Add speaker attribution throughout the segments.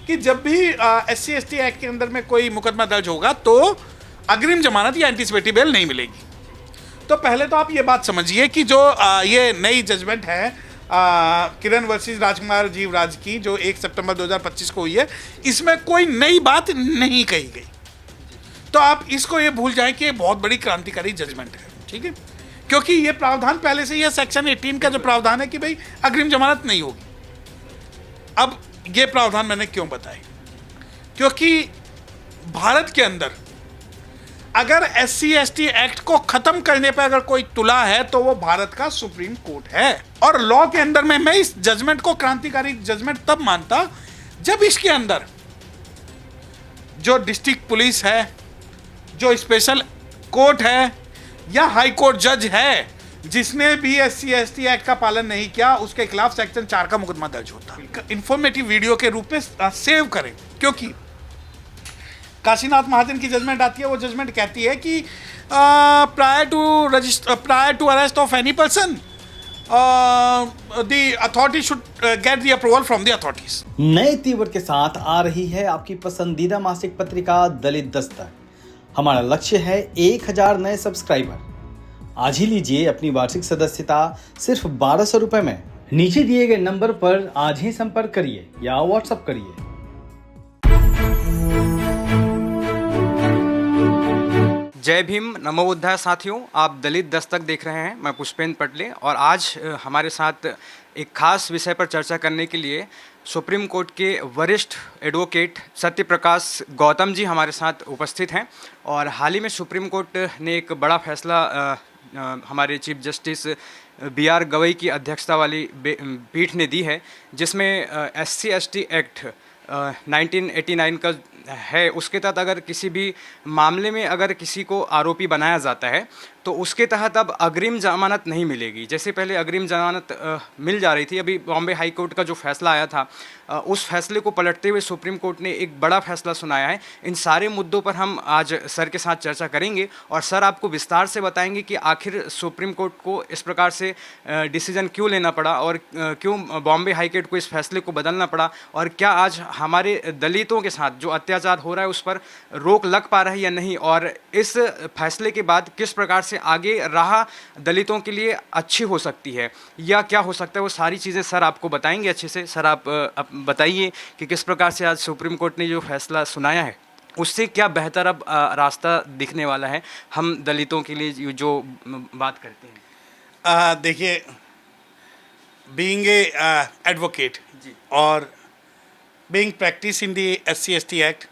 Speaker 1: कि जब भी SC/ST एक्ट के अंदर में कोई मुकदमा दर्ज होगा तो अग्रिम जमानत या एंटीसिपेटरी बेल नहीं मिलेगी। तो पहले तो आप ये बात समझिए कि जो ये नई जजमेंट है किरण वर्सेस राजकुमार जीवराज की, जो 1 सितंबर 2025 को हुई है, इसमें कोई नई बात नहीं कही गई। तो आप इसको ये भूल जाएं कि ये बहुत बड़ी क्रांतिकारी जजमेंट है, ठीक है, क्योंकि ये प्रावधान पहले से ही है। सेक्शन 18 का जो प्रावधान है कि भाई अग्रिम जमानत नहीं होगी। अब ये प्रावधान मैंने क्यों बताए, क्योंकि भारत के अंदर अगर SC/ST एक्ट को खत्म करने पर अगर कोई तुला है तो वो भारत का सुप्रीम कोर्ट है। और लॉ के अंदर में मैं इस जजमेंट को क्रांतिकारी जजमेंट तब मानता जब इसके अंदर जो डिस्ट्रिक्ट पुलिस है, जो स्पेशल कोर्ट है या हाई कोर्ट जज है, जिसने भी SC/ST एक्ट का पालन नहीं किया, उसके खिलाफ सेक्शन 4 का मुकदमा दर्ज होता। इंफॉर्मेटिव वीडियो के रूप में सेव करें, क्योंकि काशीनाथ महाजन की जजमेंट आती है। वो जजमेंट कहती है कि prior to arrest of any person the authority should get the approval from the authorities.
Speaker 2: नए तीवर के साथ आ रही है आपकी पसंदीदा मासिक पत्रिका दलित दस्तक। हमारा लक्ष्य है 1000 नए सब्सक्राइबर। आज ही लीजिए अपनी वार्षिक सदस्यता सिर्फ 1200 रुपए में। नीचे दिए गए नंबर पर आज ही संपर्क करिए या व्हाट्सएप करिए।
Speaker 3: जय भीम, नमो बुद्धाय साथियों, आप दलित दस्तक देख रहे हैं। मैं पुष्पेंद्र पटले और आज हमारे साथ एक खास विषय पर चर्चा करने के लिए सुप्रीम कोर्ट के वरिष्ठ एडवोकेट सत्य प्रकाश गौतम जी हमारे साथ उपस्थित हैं। और हाल ही में सुप्रीम कोर्ट ने एक बड़ा फैसला हमारे चीफ जस्टिस BR गवई की अध्यक्षता वाली पीठ ने दी है, जिसमें SC/ST एक्ट 1989 का है। उसके तहत अगर किसी भी मामले में अगर किसी को आरोपी बनाया जाता है तो उसके तहत अब अग्रिम जमानत नहीं मिलेगी। जैसे पहले अग्रिम जमानत मिल जा रही थी, अभी बॉम्बे हाई कोर्ट का जो फैसला आया था उस फैसले को पलटते हुए सुप्रीम कोर्ट ने एक बड़ा फैसला सुनाया है। इन सारे मुद्दों पर हम आज सर के साथ चर्चा करेंगे और सर आपको विस्तार से बताएंगे कि आखिर सुप्रीम कोर्ट को इस प्रकार से डिसीजन क्यों लेना पड़ा और क्यों बॉम्बे हाई कोर्ट को इस फैसले को बदलना पड़ा, और क्या आज हमारे दलितों के साथ जो अत्याचार हो रहा है उस पर रोक लग पा रही है या नहीं, और इस फैसले के बाद किस प्रकार से आगे राह दलितों के लिए अच्छी हो सकती है या क्या हो सकता है, वो सारी चीज़ें सर आपको बताएंगे अच्छे से। सर आप बताइए कि किस प्रकार से आज सुप्रीम कोर्ट ने जो फैसला सुनाया है उससे क्या बेहतर अब रास्ता दिखने वाला है हम दलितों के लिए जो बात करते हैं।
Speaker 1: देखिए, बीइंग ए एडवोकेट और being practice in the SC/ST act,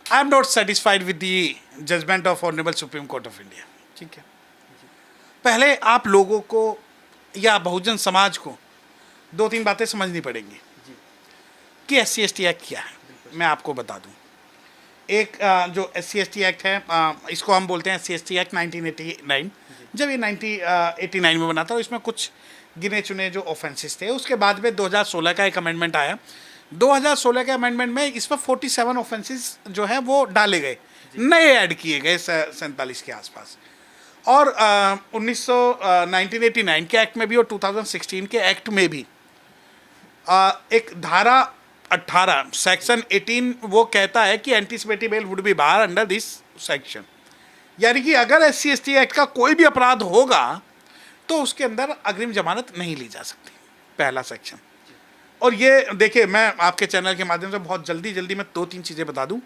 Speaker 1: I am not satisfied with the judgment of Honorable Supreme Court of India। ठीक है, पहले आप लोगों को या बहुजन समाज को 2-3 बातें समझनी पड़ेंगी कि SC/ST एक्ट क्या है। मैं आपको बता दूं, एक जो SC/ST एक्ट है, इसको हम बोलते हैं SC/ST एक्ट 1989। जब ये 1989 में बना था, इसमें कुछ गिने चुने जो ऑफेंसेस थे। उसके बाद में 2016 का एक अमेंडमेंट आया। 2016 के अमेंडमेंट में इस पर 47 ऑफेंसेस जो है वो डाले गए, नए ऐड किए गए 47 के आसपास। और 1989 के एक्ट में भी और 2016 के एक्ट में भी एक धारा 18 सेक्शन 18 वो कहता है कि anticipatory bail would be bar under this section. यानी कि अगर SC/ST एक्ट का कोई भी अपराध होगा तो उसके अंदर अग्रिम जमानत नहीं ली जा सकती, पहला सेक्शन। और ये देखिए, मैं आपके चैनल के माध्यम से बहुत जल्दी में 2-3 चीज़ें बता दूं।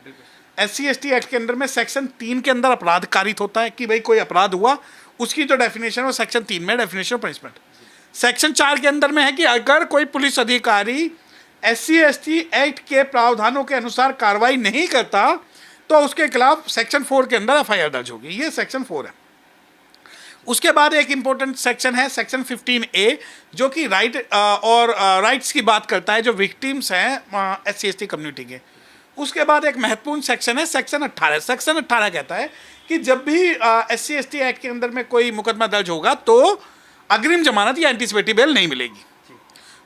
Speaker 1: SC/ST एक्ट के अंदर में सेक्शन 3 के अंदर अपराध कारित होता है कि भाई कोई अपराध हुआ, उसकी जो डेफिनेशन है सेक्शन 3 में डेफिनेशन ऑफ पनिशमेंट। सेक्शन 4 के अंदर में है कि अगर कोई पुलिस अधिकारी SC/ST एक्ट के प्रावधानों के अनुसार कार्रवाई नहीं करता तो उसके खिलाफ सेक्शन 4 के अंदर FIR दर्ज होगी। ये सेक्शन 4 है। उसके बाद एक इंपॉर्टेंट सेक्शन है सेक्शन 15A, जो कि राइट्स की बात करता है जो विक्टिम्स हैं SC/ST कम्युनिटी के। उसके बाद एक महत्वपूर्ण सेक्शन है सेक्शन 18। सेक्शन 18 कहता है कि जब भी SC/ST एक्ट के अंदर में कोई मुकदमा दर्ज होगा तो अग्रिम जमानत या एंटीसिपेटरी बेल नहीं मिलेगी।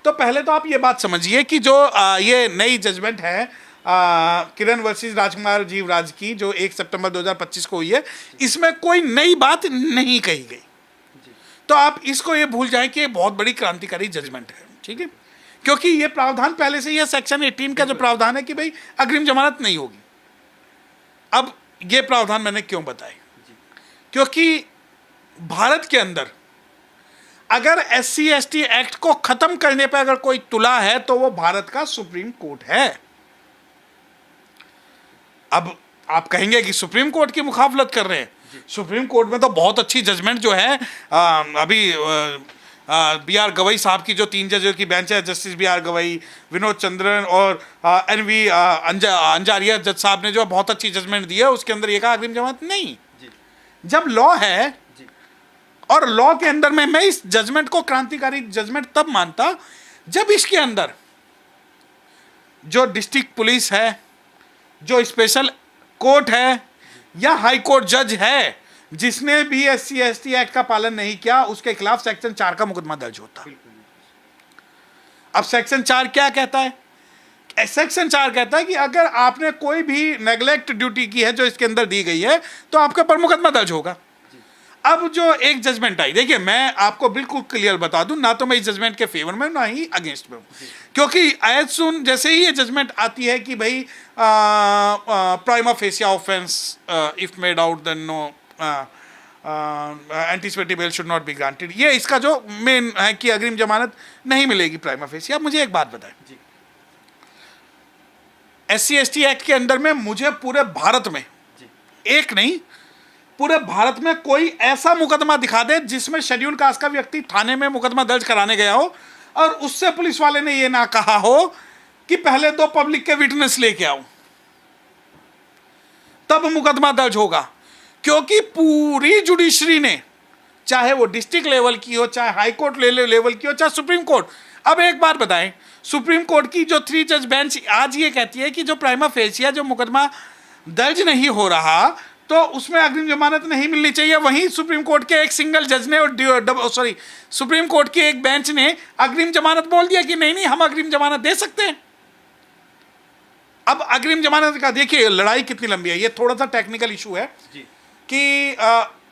Speaker 1: तो पहले तो आप ये बात समझिए कि जो ये नई जजमेंट है किरण वर्सेस राजकुमार जीवराज की, जो 1 सितंबर 2025 को हुई है, इसमें कोई नई बात नहीं कही गई। तो आप इसको ये भूल जाएं कि ये बहुत बड़ी क्रांतिकारी जजमेंट है, ठीक है, क्योंकि ये प्रावधान पहले से ही है, सेक्शन 18 का जो प्रावधान है कि भाई अग्रिम जमानत नहीं होगी। अब ये प्रावधान मैंने क्यों बताए, क्योंकि भारत के अंदर अगर SC/ST एक्ट को खत्म करने पर अगर कोई तुला है तो वो भारत का सुप्रीम कोर्ट है। अब आप कहेंगे कि सुप्रीम कोर्ट की मुखाफलत कर रहे हैं, सुप्रीम कोर्ट में तो बहुत अच्छी जजमेंट जो है अभी BR गवई साहब की जो 3 जजों की बेंच है, जस्टिस BR गवई, विनोद चंद्रन और NV अंजारिया जज साहब ने जो बहुत अच्छी जजमेंट दी है, उसके अंदर ये कहा अग्रिम जमानत नहीं। जब लॉ है और लॉ के अंदर में मैं इस जजमेंट को क्रांतिकारी जजमेंट तब मानता जब इसके अंदर जो डिस्ट्रिक्ट पुलिस है, जो स्पेशल कोर्ट है या हाई कोर्ट जज है, जिसने भी SC/ST एक्ट का पालन नहीं किया, उसके खिलाफ सेक्शन 4 का मुकदमा दर्ज होता। अब सेक्शन 4 क्या कहता है? सेक्शन 4 कहता है कि अगर आपने कोई भी नेग्लेक्ट ड्यूटी की है जो इसके अंदर दी गई है तो आपके ऊपर मुकदमा दर्ज होगा। अब जो एक जजमेंट आई, देखिए मैं आपको बिल्कुल क्लियर बता दूं, ना तो मैं इस जजमेंट के फेवर में ना ही अगेंस्ट में हूं, क्योंकि एज सुन जैसे ही ये जजमेंट आती है कि भाई prima facie offence if made out then no anticipatory bail should not be granted, ये इसका जो मेन है कि अग्रिम जमानत नहीं मिलेगी प्राइमा फेसिया। मुझे एक बात बताएं, SC/ST एक्ट के अंदर में मुझे पूरे भारत में एक नहीं, पूरे भारत में कोई ऐसा मुकदमा दिखा दे जिसमें शेड्यूल कास्ट का व्यक्ति थाने में मुकदमा दर्ज कराने गया हो और उससे पुलिस वाले ने ये ना कहा हो कि पहले 2 पब्लिक के विटनेस लेके आओ, तब मुकदमा दर्ज होगा। क्योंकि पूरी जुडिशरी ने, चाहे वो डिस्ट्रिक्ट लेवल की हो, चाहे हाई कोर्ट लेवल की हो, चाहे सुप्रीम कोर्ट। अब एक बात बताएं, सुप्रीम कोर्ट की जो 3 जज बेंच आज ये कहती है कि जो प्राइमा फेसिया जो मुकदमा दर्ज नहीं हो रहा तो उसमें अग्रिम जमानत नहीं मिलनी चाहिए। वहीं सुप्रीम कोर्ट के एक सिंगल जज ने और सुप्रीम कोर्ट की एक बेंच ने अग्रिम जमानत बोल दिया कि नहीं हम अग्रिम जमानत दे सकते हैं। अब अग्रिम जमानत का देखिए लड़ाई कितनी लंबी है, ये थोड़ा सा टेक्निकल इशू है कि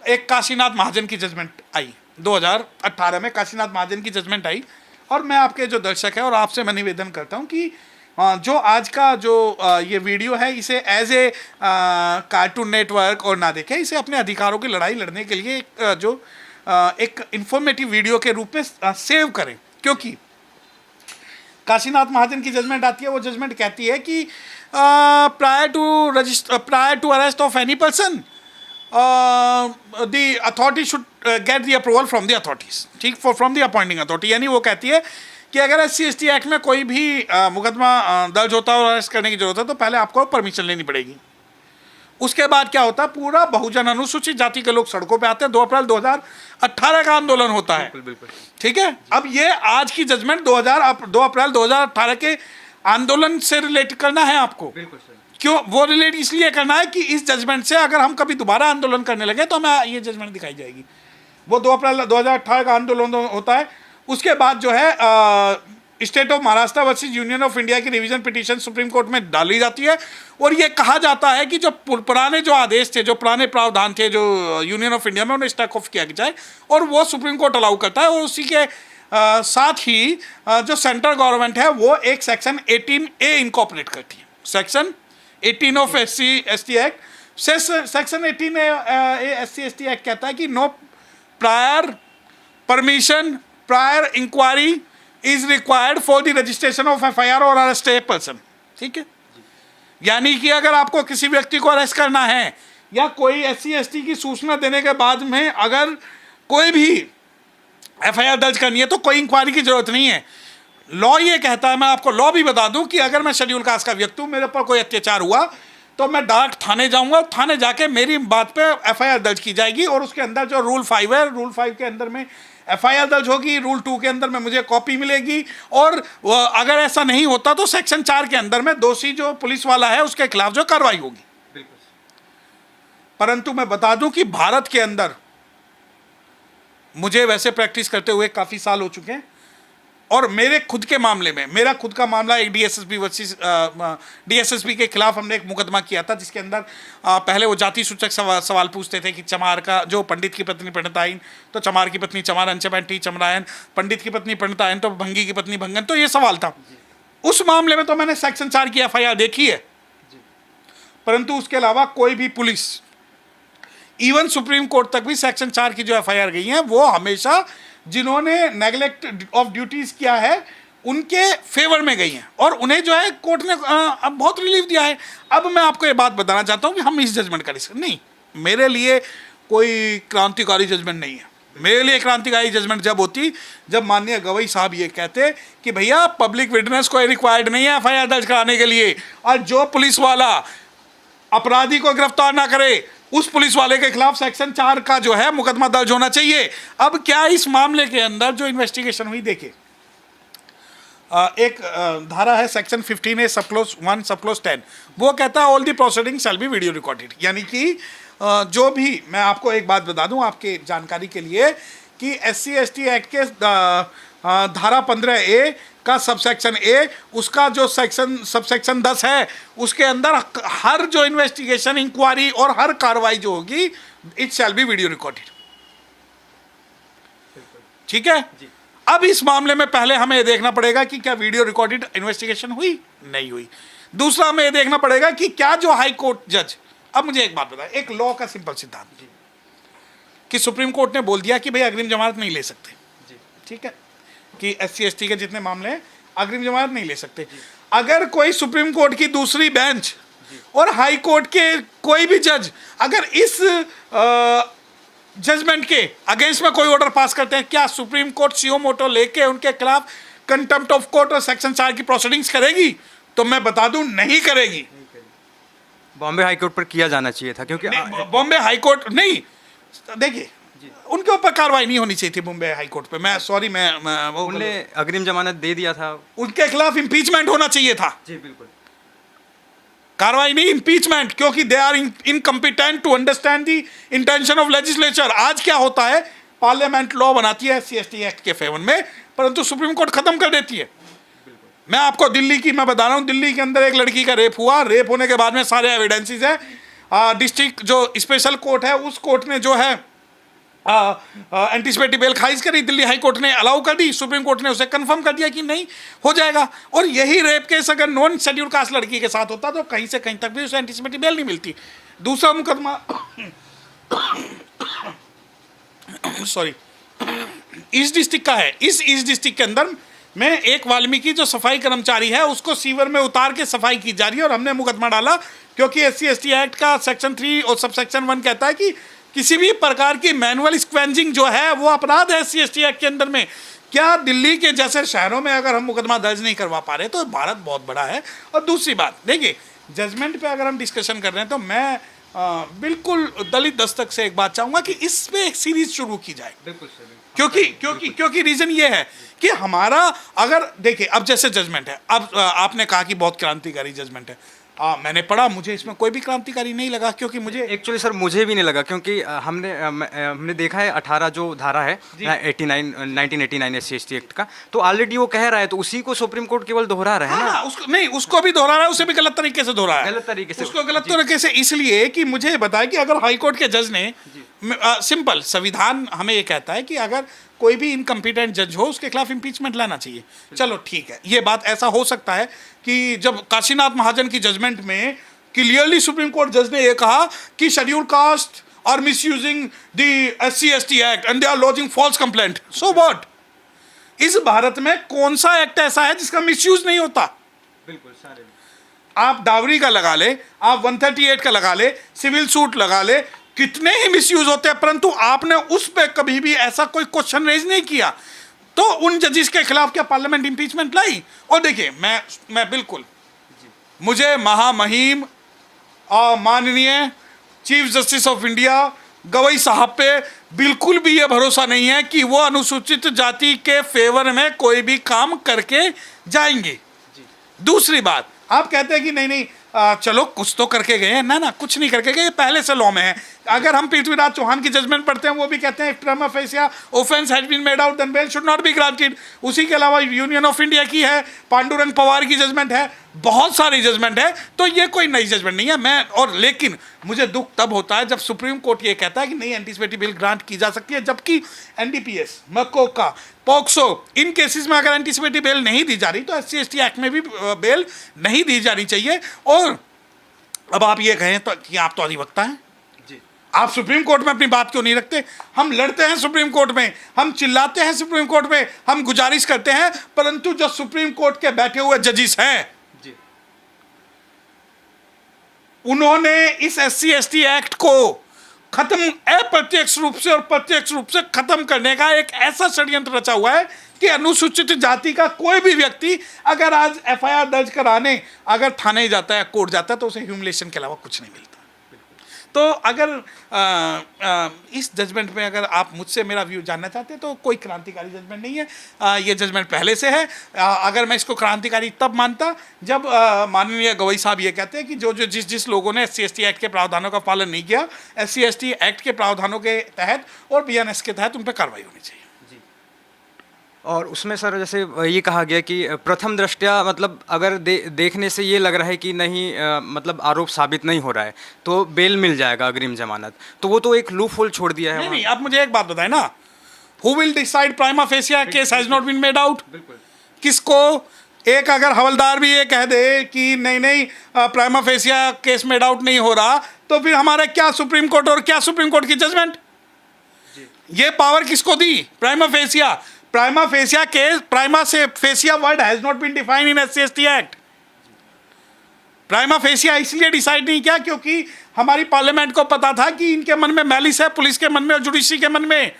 Speaker 1: एक काशीनाथ महाजन की जजमेंट आई 2018 में, काशीनाथ महाजन की जजमेंट आई, और मैं आपके जो दर्शक है और आपसे मैं निवेदन करता हूं कि जो आज का जो ये वीडियो है इसे एज ए कार्टून नेटवर्क और ना देखें, इसे अपने अधिकारों की लड़ाई लड़ने के लिए एक इंफॉर्मेटिव वीडियो के रूप में सेव करें। क्योंकि काशीनाथ महाजन की जजमेंट आती है, वो जजमेंट कहती है कि prior to arrest of any person the authority should get the approval from the authorities, ठीक, फ्रॉम द अपॉइंटिंग अथॉरिटी। यानी वो कहती है कि अगर SC/ST एक्ट में कोई भी मुकदमा दर्ज होता है और अरेस्ट करने की जरूरत है तो पहले आपको परमिशन लेनी पड़ेगी। उसके बाद क्या होता है, पूरा बहुजन अनुसूचित जाति के लोग सड़कों पे आते हैं। 2 अप्रैल 2018 का आंदोलन होता है, बिल्कुल, ठीक है। अब ये आज की जजमेंट 2 अप्रैल 2018 के आंदोलन से रिलेट करना है आपको, बिल्कुल सर। क्यों वो रिलेट इसलिए करना है कि इस जजमेंट से अगर हम कभी दोबारा आंदोलन करने लगे तो हमें ये जजमेंट दिखाई जाएगी। वो 2 अप्रैल 2018 का आंदोलन होता है। उसके बाद जो है state of Maharashtra versus union of India की रिवीजन पिटीशन सुप्रीम कोर्ट में डाली जाती है और ये कहा जाता है कि जो पुराने जो आदेश थे, जो पुराने प्रावधान थे जो यूनियन ऑफ इंडिया में, उन्हें स्टैक ऑफ किया जाए और वो सुप्रीम कोर्ट अलाउ करता है। और उसी के साथ ही जो सेंट्रल गवर्नमेंट है वो एक सेक्शन 18A इनकॉर्पोरेट करती है, section 18 of SC/ST act. Section 18A SC/ST act कहता है कि no prior permission, prior inquiry is required for the registration of FIR और अरेस्ट ए पर्सन, ठीक है। यानी कि अगर आपको किसी व्यक्ति को अरेस्ट करना है या कोई SC/ST की सूचना देने के बाद में अगर कोई भी FIR दर्ज करनी है तो कोई इंक्वायरी की जरूरत नहीं है। लॉ ये कहता है, मैं आपको लॉ भी बता दूं कि अगर मैं शेड्यूल कास्ट का व्यक्ति हूं, मेरे पर कोई अत्याचार हुआ तो मैं डायरेक्ट थाने जाऊंगा, थाने जाके मेरी बात पे FIR दर्ज की जाएगी और उसके अंदर जो रूल 5 है, रूल 5 के अंदर में FIR दर्ज होगी, रूल 2 के अंदर में मुझे कॉपी मिलेगी और अगर ऐसा नहीं होता तो सेक्शन 4 के अंदर में दोषी जो पुलिस वाला है उसके खिलाफ जो कार्रवाई होगी। परंतु मैं बता दूं कि भारत के अंदर मुझे वैसे प्रैक्टिस करते हुए काफ़ी साल हो चुके हैं और मेरे खुद के मामले में, मेरा खुद का मामला एक डीएसएसपी वर्सेस डीएसएसपी के खिलाफ हमने एक मुकदमा किया था, जिसके अंदर पहले वो जाति सूचक सवाल पूछते थे कि चमार का जो पंडित की पत्नी पंडिताइन तो चमार की पत्नी चमार, अंचमैंटी चमरायन, पंडित की पत्नी पंडितायन तो भंगी की पत्नी भंगन, तो ये सवाल था। उस मामले में तो मैंने सेक्शन 4 की एफआईआर देखी है, परंतु उसके अलावा कोई भी पुलिस, इवन सुप्रीम कोर्ट तक भी सेक्शन 4 की जो एफआईआर गई हैं वो हमेशा जिन्होंने नेग्लेक्ट ऑफ ड्यूटीज किया है उनके फेवर में गई हैं, और उन्हें जो है कोर्ट ने अब बहुत रिलीफ दिया है। अब मैं आपको ये बात बताना चाहता हूँ कि हम इस जजमेंट का रिस्क नहीं, मेरे लिए कोई क्रांतिकारी जजमेंट नहीं है। मेरे लिए क्रांतिकारी जजमेंट जब होती जब माननीय गवई साहब ये कहते कि भैया पब्लिक विटनेस कोई रिक्वायर्ड नहीं है एफआईआर दर्ज कराने के लिए, और जो पुलिस वाला अपराधी को गिरफ्तार ना करे उस पुलिस वाले के खिलाफ सेक्शन 4 का जो है मुकदमा दर्ज होना चाहिए। अब क्या इस मामले के अंदर जो इन्वेस्टिगेशन हुई, देखिए एक धारा है सेक्शन 15A सब क्लोज 1 सब क्लोज 10, वो कहता है all the proceeding shall be video recorded. यानी कि जो भी, मैं आपको एक बात बता दूं आपके जानकारी के लिए कि SC/ST एक्ट के धारा 15A का सबसेक्शन A, उसका जो सबसेक्शन 10 है, उसके अंदर हर जो इन्वेस्टिगेशन, इंक्वायरी और हर कार्रवाई जो होगी it shall be video recorded. ठीक है। अब इस मामले में पहले हमें यह देखना पड़ेगा कि क्या वीडियो रिकॉर्डेड इन्वेस्टिगेशन हुई, नहीं हुई। दूसरा हमें यह देखना पड़ेगा कि क्या जो हाई कोर्ट जज, अब मुझे एक बात बताएं, एक लॉ का सिंपल सिद्धांत कि सुप्रीम कोर्ट ने बोल दिया कि भाई अग्रिम जमानत नहीं ले सकते, ठीक है, कि SC/ST के जितने मामले हैं अग्रिम जमानत नहीं ले सकते। अगर कोई सुप्रीम कोर्ट की दूसरी बेंच और हाई कोर्ट के कोई भी जज अगर इस जजमेंट के अगेंस्ट में कोई ऑर्डर पास करते हैं, क्या सुप्रीम कोर्ट सीओ मोटो लेके उनके खिलाफ कंटेम्प्ट ऑफ कोर्ट और सेक्शन 4 की प्रोसीडिंग्स करेगी? तो मैं बता दूं, नहीं करेगी।
Speaker 3: बॉम्बे हाई कोर्ट पर किया जाना चाहिए था, क्योंकि
Speaker 1: बॉम्बे हाई कोर्ट नहीं, देखिए उनके ऊपर कार्रवाई नहीं होनी चाहिए थी बॉम्बे हाई कोर्ट पे। मैं सॉरी, मैं
Speaker 3: उन्होंने अग्रिम जमानत दे दिया था,
Speaker 1: उनके खिलाफ इंपीचमेंट होना चाहिए था।
Speaker 3: जी बिल्कुल,
Speaker 1: कार्रवाई नहीं, इंपीचमेंट, क्योंकि they are incompetent to understand the intention of legislature. आज क्या होता है, पार्लियामेंट लॉ बनाती है SC/ST एक्ट के फेवर में, परंतु सुप्रीम कोर्ट खत्म कर देती है। मैं आपको दिल्ली की मैं बता रहा हूँ, दिल्ली के अंदर एक लड़की का रेप हुआ, रेप होने के बाद में सारे एविडेंसेस है, डिस्ट्रिक्ट जो स्पेशल कोर्ट है उस कोर्ट ने जो है एंटीसिपेटरी बेल खारिज करी, दिल्ली हाई कोर्ट ने अलाउ कर दी, सुप्रीम कोर्ट ने उसे कंफर्म कर दिया कि नहीं हो जाएगा। और यही रेप केस अगर नॉन शेड्यूल कास्ट लड़की के साथ होता तो कहीं से कहीं तक भी उसे एंटीसिपेटरी बेल नहीं मिलती। दूसरा मुकदमा सॉरी ईस्ट डिस्ट्रिक्ट का है। इस ईस्ट डिस्ट्रिक्ट के अंदर में एक वाल्मीकि जो सफाई कर्मचारी है उसको सीवर में उतार के सफाई की जा रही है, और हमने मुकदमा डाला क्योंकि SC/ST एक्ट का सेक्शन 3 और सबसेक्शन 1 कहता है कि किसी भी प्रकार की मैनुअल स्क्वेंजिंग जो है वो अपराध है SC/ST एक्ट के अंदर में। क्या दिल्ली के जैसे शहरों में अगर हम मुकदमा दर्ज नहीं करवा पा रहे तो भारत बहुत बड़ा है। और दूसरी बात, देखिए जजमेंट पे अगर हम डिस्कशन कर रहे हैं तो मैं बिल्कुल दलित दस्तक से एक बात चाहूँगा कि इस पे एक सीरीज शुरू की जाए।
Speaker 3: बिल्कुल
Speaker 1: क्योंकि रीज़न ये है कि हमारा अगर देखिए अब जैसे जजमेंट है, अब आपने कहा कि बहुत क्रांतिकारी जजमेंट है, मैंने पढ़ा, मुझे इसमें कोई भी क्रांतिकारी नहीं लगा, क्योंकि मुझे
Speaker 3: एक्चुअली सर मुझे भी नहीं लगा, क्योंकि हमने देखा है 18 जो धारा है 1989 SC/ST एक्ट का, तो ऑलरेडी वो कह रहा है, तो उसी को सुप्रीम कोर्ट केवल दोहरा रहा है ना।
Speaker 1: उसको नहीं, उसको भी दोहरा रहा है, उसे भी गलत तरीके से दोहरा है,
Speaker 3: गलत तरीके से,
Speaker 1: उसको गलत तरीके से इसलिए कि मुझे बताया कि अगर हाई कोर्ट के जज ने सिंपल संविधान हमें ये कहता है कि अगर कोई भी इनकम्पिटेंट जज हो उसके खिलाफ इंपीचमेंट लाना चाहिए। चलो ठीक है, ये बात ऐसा हो सकता है कि जब काशीनाथ महाजन की जजमेंट में क्लियरली सुप्रीम कोर्ट जज ने ये कहा कि schedule caste are misusing the SC/ST act and they are lodging false complaint, so what. इस भारत में कौन सा एक्ट ऐसा है जिसका मिसयूज नहीं होता?
Speaker 3: बिल्कुल सारे,
Speaker 1: आप डावरी का लगा ले, आप 138 का लगा ले, सिविल सूट लगा ले, कितने ही मिसयूज होते हैं, परंतु आपने उस पर कभी भी ऐसा कोई क्वेश्चन रेज नहीं किया। तो उन जजेस के खिलाफ क्या पार्लियामेंट इंपीचमेंट लाई? और देखिए मैं बिल्कुल, मुझे महामहिम माननीय chief justice of India Gavai साहब पे बिल्कुल भी ये भरोसा नहीं है कि वो अनुसूचित जाति के फेवर में कोई भी काम करके जाएंगे। दूसरी बात, आप कहते हैं कि नहीं चलो कुछ तो करके गए हैं, ना कुछ नहीं करके गए, पहले से लॉ में है अगर हम पृथ्वीराज चौहान की जजमेंट पढ़ते हैं, वो भी कहते हैं prima facie offense has been made out then bail should not be granted. उसी के अलावा यूनियन ऑफ इंडिया की है, पांडुरंग पवार की जजमेंट है, बहुत सारी जजमेंट है, तो ये कोई नई जजमेंट नहीं है। लेकिन मुझे दुख तब होता है जब सुप्रीम कोर्ट ये कहता है कि नहीं एंटीसिपेटरी बेल ग्रांट की जा सकती है, जबकि एनडीपीएस, मकोका, पॉक्सो, इन केसेस में अगर एंटीसिपेटरी बेल नहीं दी जा रही तो SC/ST एक्ट में भी बेल नहीं दी जानी चाहिए। और अब आप ये कहें तो कि आप तो अधिवक्ता हैं, आप सुप्रीम कोर्ट में अपनी बात क्यों नहीं रखते? हम लड़ते हैं सुप्रीम कोर्ट में, हम चिल्लाते हैं सुप्रीम कोर्ट में, हम गुजारिश करते हैं, परंतु जो सुप्रीम कोर्ट के बैठे हुए जजिस हैं उन्होंने इस SC/ST एक्ट को खत्म अप्रत्यक्ष रूप से और प्रत्यक्ष रूप से खत्म करने का एक ऐसा षड्यंत्र रचा हुआ है कि अनुसूचित जाति का कोई भी व्यक्ति अगर आज FIR दर्ज कराने अगर थाने जाता है, कोर्ट जाता है, तो उसे ह्यूमिलेशन के अलावा कुछ नहीं मिलता। तो अगर इस जजमेंट में अगर आप मुझसे मेरा व्यू जानना चाहते हैं तो कोई क्रांतिकारी जजमेंट नहीं है, ये जजमेंट पहले से है। अगर मैं इसको क्रांतिकारी तब मानता जब माननीय गवई साहब ये कहते हैं कि जो जिस लोगों ने SC/ST एक्ट के प्रावधानों का पालन नहीं किया, SC/ST एक्ट के प्रावधानों के तहत और BNS के तहत उन पर कार्रवाई होनी चाहिए।
Speaker 3: और उसमें सर जैसे ये कहा गया कि प्रथम दृष्टया मतलब अगर देखने से ये लग रहा है कि नहीं मतलब आरोप साबित नहीं हो रहा है तो बेल मिल जाएगा, अग्रिम जमानत, तो वो तो एक लूप होल छोड़ दिया है।
Speaker 1: नहीं, आप मुझे एक बात बताएं ना, who will decide prima facie case has not been made out? किसको? एक अगर हवलदार भी ये कह दे कि नहीं prima facie case made out नहीं हो रहा, तो फिर हमारा क्या सुप्रीम कोर्ट और क्या सुप्रीम कोर्ट की जजमेंट? ये पावर किसको दी? Prima facie. Prima facie case, prima से facie word has not been defined in SC/ST act. Prima facie इसलिए डिसाइड नहीं किया क्योंकि हमारी पार्लियामेंट को पता था कि इनके मन में मैलिस है, पुलिस के मन में और जुडिशरी के मन में।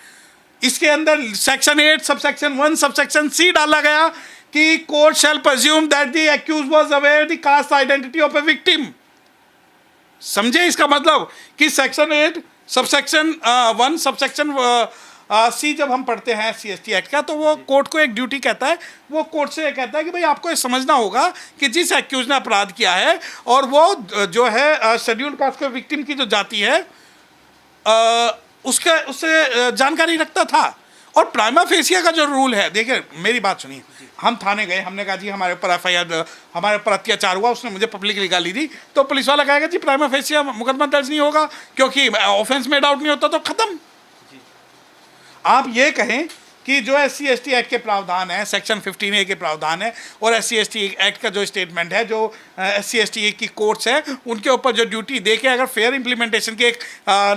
Speaker 1: इसके अंदर सेक्शन 8 सबसेक्शन 1 सबसेक्शन C डाला गया कि court shall presume that the accuse was aware the caste identity of a victim. समझे इसका मतलब कि सेक्शन 8 सबसेक्शन 1 सबसेक्शन C जब हम पढ़ते हैं SC/ST एक्ट का, तो वो कोर्ट को एक ड्यूटी कहता है, वो कोर्ट से कहता है कि भाई आपको ये समझना होगा कि जिस एक्यूज ने अपराध किया है और वो जो है शेड्यूल्ड कास्ट के विक्टिम की जो जाति है उससे जानकारी रखता था। और प्राइमा फेसिया का जो रूल है, देखिए मेरी बात सुनिए, हम थाने गए, हमने कहा जी हमारे ऊपर FIR, हमारे ऊपर अत्याचार हुआ, उसने मुझे पब्लिकली गाली दी, तो पुलिस वाला कहेगा जी प्राइमा फेसिया मुकदमा दर्ज नहीं होगा क्योंकि ऑफेंस मेड आउट नहीं होता, तो खत्म। आप ये कहें कि जो SC/ST एक्ट के प्रावधान है, सेक्शन 15A के प्रावधान है और SC/ST एक्ट का जो स्टेटमेंट है, जो SC/ST की कोर्ट्स है, उनके ऊपर जो ड्यूटी दे के अगर फेयर इंप्लीमेंटेशन की एक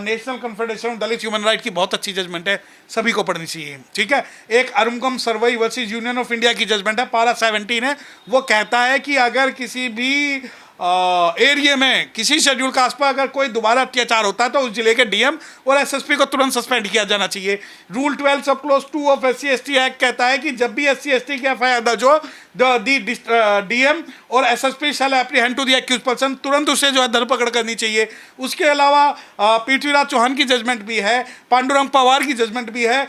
Speaker 1: national confederation of Dalit human right की बहुत अच्छी जजमेंट है, सभी को पढ़नी चाहिए, ठीक है। एक Arumugam Servai versus union of India की जजमेंट है, पारा 17 है, वो कहता है कि अगर किसी भी एरिया में किसी शेड्यूल कास्ट पर अगर कोई दोबारा अत्याचार होता है तो उस जिले के DM और SSP को तुरंत सस्पेंड किया जाना चाहिए। रूल 12 सब क्लोज 2 ऑफ SC/ST एक्ट कहता है कि जब भी SC/ST के FIR दर्ज हो, DM और SSP shall apprehend to the accuse person, तुरंत उसे जो है धरपकड़ करनी चाहिए। उसके अलावा पृथ्वीराज चौहान की जजमेंट भी है, पांडुरंग पवार की जजमेंट भी है,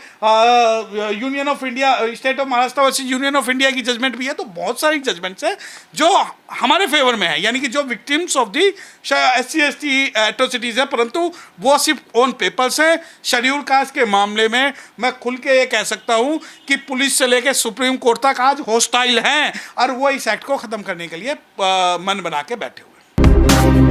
Speaker 1: union of India, state of Maharashtra versus union of India की जजमेंट भी है। तो बहुत सारी जजमेंट्स है जो हमारे फेवर में है, यानी कि जो victims of the SC/ST atrocities है, परंतु वो सिर्फ ऑन पेपर्स हैं। शेड्यूल कास्ट के मामले में मैं खुल के ये कह सकता हूँ कि पुलिस से लेकर सुप्रीम कोर्ट तक आज हॉस्टाइल हैं और वो इस एक्ट को ख़त्म करने के लिए मन बना के बैठे हुए हैं।